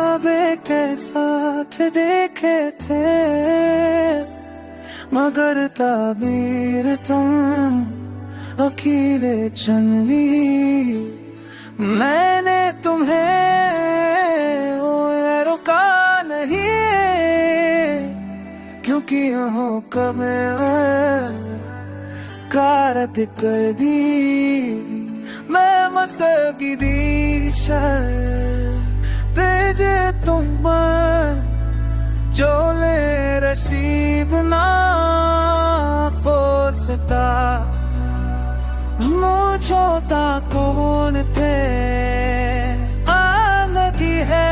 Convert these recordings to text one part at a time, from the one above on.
ख्वाबे के साथ देखे थे, मगर ताबीर तुम अकेले चुन ली। मैंने तुम्हें रोका नहीं, क्योंकि हो कब कारत कर दी। मैं मसकी दी तेजे तुम चोले रसीब ना फोसता। मुझोता कौन थे आनगी है,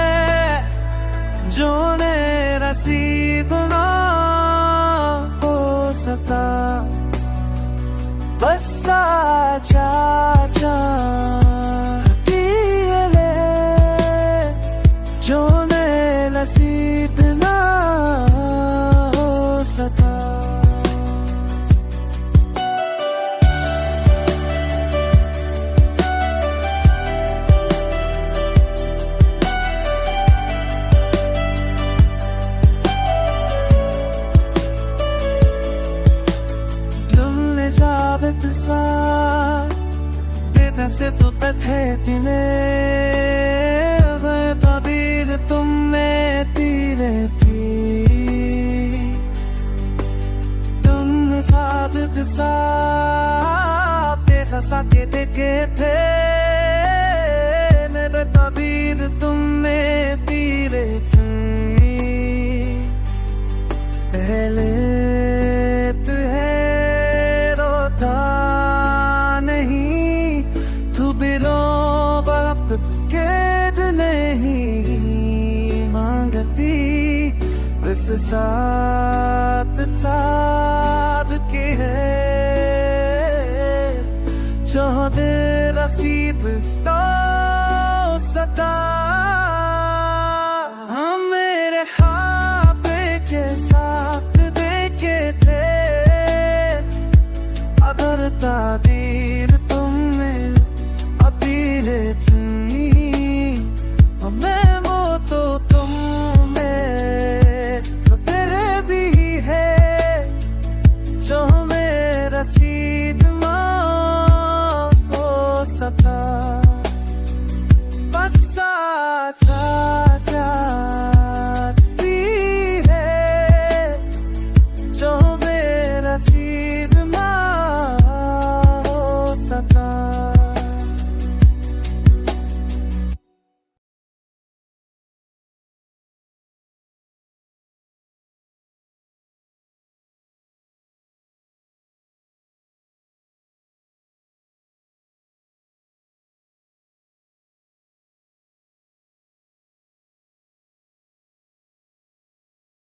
जो ने रसीब ना हो सका। बस आजा ले, जो ने नसीब ना हो सका। जाबत सा देता से तो थे तिने, तदीर तुम में तीरे थी। तुम साबित सा बेखसा के देखे थे, मेरे तदीर तुम में तीरे थी। पहले कैद नहीं मांगती, बस साथ साथ की है। चाह दे नसीब